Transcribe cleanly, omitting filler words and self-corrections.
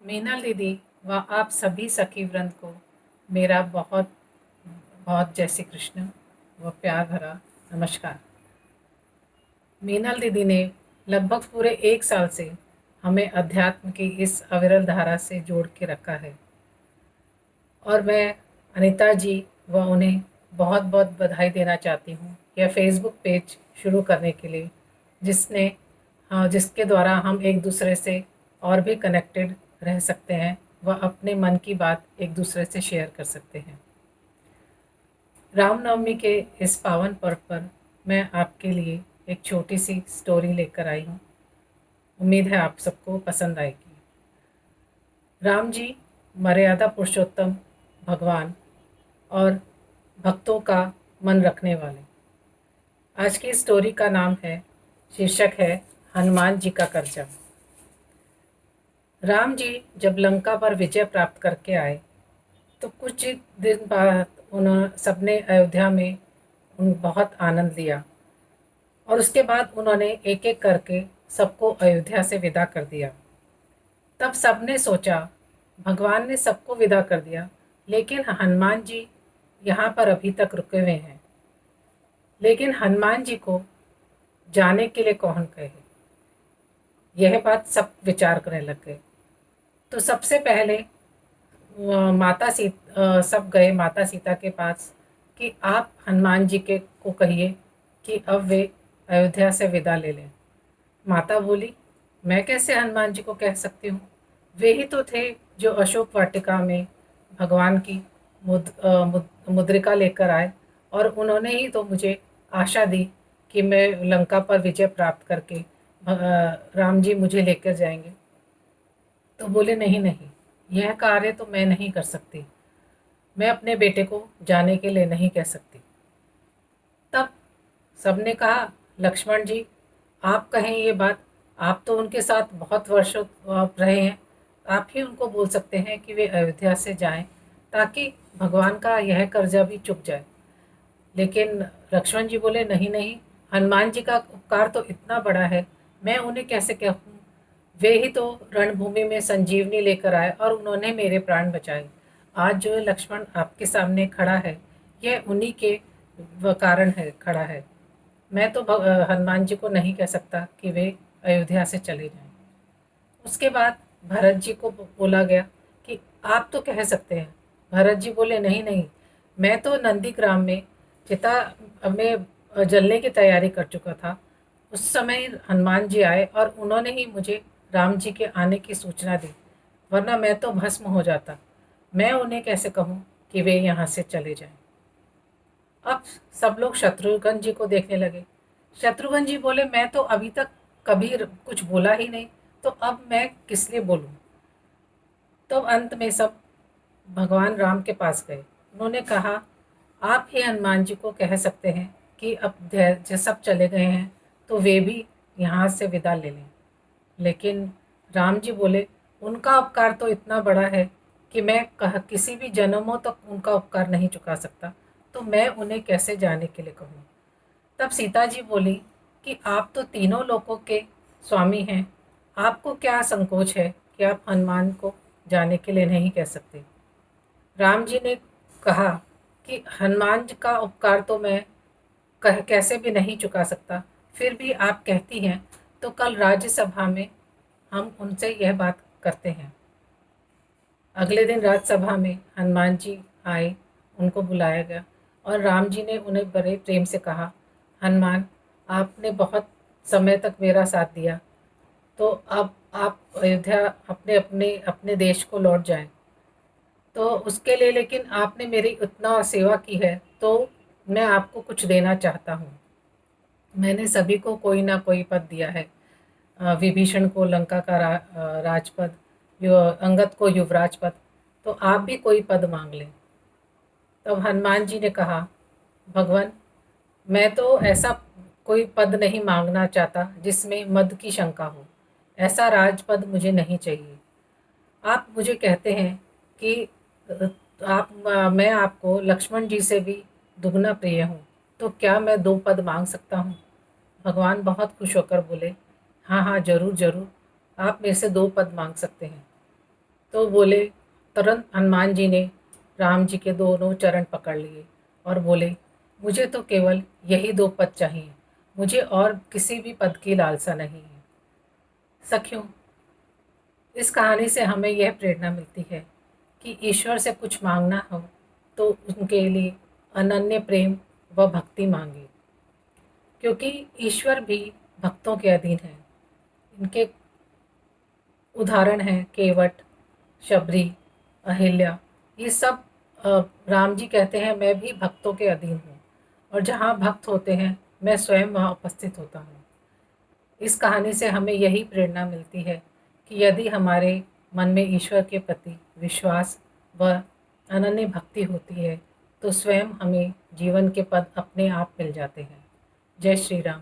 मीनल दीदी व आप सभी सखी वृंद को मेरा बहुत बहुत जय श्री कृष्ण व प्यार भरा नमस्कार। मीनल दीदी ने लगभग पूरे 1 साल से हमें अध्यात्म की इस अविरल धारा से जोड़ के रखा है और मैं अनीता जी व उन्हें बहुत बहुत बधाई देना चाहती हूँ यह फेसबुक पेज शुरू करने के लिए जिसने जिसके द्वारा हम एक दूसरे से और भी कनेक्टेड रह सकते हैं व अपने मन की बात एक दूसरे से शेयर कर सकते हैं। रामनवमी के इस पावन पर्व पर मैं आपके लिए एक छोटी सी स्टोरी लेकर आई हूँ। उम्मीद है आप सबको पसंद आएगी। राम जी मर्यादा पुरुषोत्तम भगवान और भक्तों का मन रखने वाले। आज की स्टोरी का नाम है, शीर्षक है हनुमान जी का कर्जा। राम जी जब लंका पर विजय प्राप्त करके आए तो कुछ ही दिन बाद उन्होंने सबने अयोध्या में बहुत आनंद लिया और उसके बाद उन्होंने एक एक करके सबको अयोध्या से विदा कर दिया। तब सबने सोचा भगवान ने सबको विदा कर दिया, लेकिन हनुमान जी यहाँ पर अभी तक रुके हुए हैं। लेकिन हनुमान जी को जाने के लिए कौन कहे, यह बात सब विचार करने लग गए। तो सबसे पहले सब गए माता सीता के पास कि आप हनुमान जी के को कहिए कि अब वे अयोध्या से विदा ले लें। माता बोली, मैं कैसे हनुमान जी को कह सकती हूँ, वे ही तो थे जो अशोक वाटिका में भगवान की मुद्रिका लेकर आए और उन्होंने ही तो मुझे आशा दी कि मैं लंका पर विजय प्राप्त करके राम जी मुझे लेकर जाएंगे। तो बोले, नहीं नहीं, यह कार्य तो मैं नहीं कर सकती, मैं अपने बेटे को जाने के लिए नहीं कह सकती। तब सबने कहा, लक्ष्मण जी आप कहें ये बात, आप तो उनके साथ बहुत वर्षों आप रहे हैं, आप ही उनको बोल सकते हैं कि वे अयोध्या से जाएं ताकि भगवान का यह कर्जा भी चुक जाए। लेकिन लक्ष्मण जी बोले, नहीं नहीं, हनुमान जी का उपकार तो इतना बड़ा है, मैं उन्हें कैसे कहूँ, वे ही तो रणभूमि में संजीवनी लेकर आए और उन्होंने मेरे प्राण बचाए। आज जो लक्ष्मण आपके सामने खड़ा है, यह उन्हीं के कारण है खड़ा है। मैं तो हनुमान जी को नहीं कह सकता कि वे अयोध्या से चले जाएं। उसके बाद भरत जी को बोला गया कि आप तो कह सकते हैं। भरत जी बोले, नहीं नहीं, मैं तो नंदीग्राम में चिता में जलने की तैयारी कर चुका था। उस समय हनुमान जी आए और उन्होंने ही मुझे राम जी के आने की सूचना दी, वरना मैं तो भस्म हो जाता। मैं उन्हें कैसे कहूँ कि वे यहाँ से चले जाएं। अब सब लोग शत्रुघ्न जी को देखने लगे। शत्रुघ्न जी बोले, मैं तो अभी तक कभी कुछ बोला ही नहीं, तो अब मैं किस लिए बोलूं। तो अंत में सब भगवान राम के पास गए। उन्होंने कहा, आप ही हनुमान जी को कह सकते हैं कि अब जो सब चले गए हैं तो वे भी यहाँ से विदा ले लें। लेकिन राम जी बोले, उनका उपकार तो इतना बड़ा है कि मैं किसी भी जन्मों तक उनका उपकार नहीं चुका सकता, तो मैं उन्हें कैसे जाने के लिए कहूँ। तब सीता जी बोली कि आप तो तीनों लोकों के स्वामी हैं, आपको क्या संकोच है कि आप हनुमान को जाने के लिए नहीं कह सकते। राम जी ने कहा कि हनुमान जी का उपकार तो मैं कैसे भी नहीं चुका सकता, फिर भी आप कहती हैं तो कल राज्यसभा में हम उनसे यह बात करते हैं। अगले दिन राज्यसभा में हनुमान जी आए, उनको बुलाया गया और राम जी ने उन्हें बड़े प्रेम से कहा, हनुमान आपने बहुत समय तक मेरा साथ दिया, तो अब आप अयोध्या अपने अपने अपने देश को लौट जाएं। तो उसके लिए लेकिन आपने मेरी उतना सेवा की है तो मैं आपको कुछ देना चाहता हूँ। मैंने सभी को कोई ना कोई पद दिया है, विभीषण को लंका का राजपद, अंगद को युवराज पद, तो आप भी कोई पद मांग लें। तब हनुमान जी ने कहा, भगवान मैं तो ऐसा कोई पद नहीं मांगना चाहता जिसमें मद की शंका हो, ऐसा राजपद मुझे नहीं चाहिए। आप मुझे कहते हैं कि मैं आपको लक्ष्मण जी से भी दुगना प्रिय हूँ, तो क्या मैं 2 पद मांग सकता हूँ। भगवान बहुत खुश होकर बोले, हाँ हाँ, जरूर जरूर, आप मेरे से 2 पद मांग सकते हैं। तो बोले, तुरंत हनुमान जी ने राम जी के दोनों चरण पकड़ लिए और बोले, मुझे तो केवल यही 2 पद चाहिए, मुझे और किसी भी पद की लालसा नहीं है। सखियों, इस कहानी से हमें यह प्रेरणा मिलती है कि ईश्वर से कुछ मांगना हो तो उनके लिए अनन्य प्रेम व भक्ति मांगे, क्योंकि ईश्वर भी भक्तों के अधीन है। इनके उदाहरण हैं केवट, शबरी, अहिल्या। ये सब राम जी कहते हैं, मैं भी भक्तों के अधीन हूँ और जहाँ भक्त होते हैं मैं स्वयं वहाँ उपस्थित होता हूँ। इस कहानी से हमें यही प्रेरणा मिलती है कि यदि हमारे मन में ईश्वर के प्रति विश्वास व अनन्य भक्ति होती है तो स्वयं हमें जीवन के पद अपने आप मिल जाते हैं। जय श्री राम।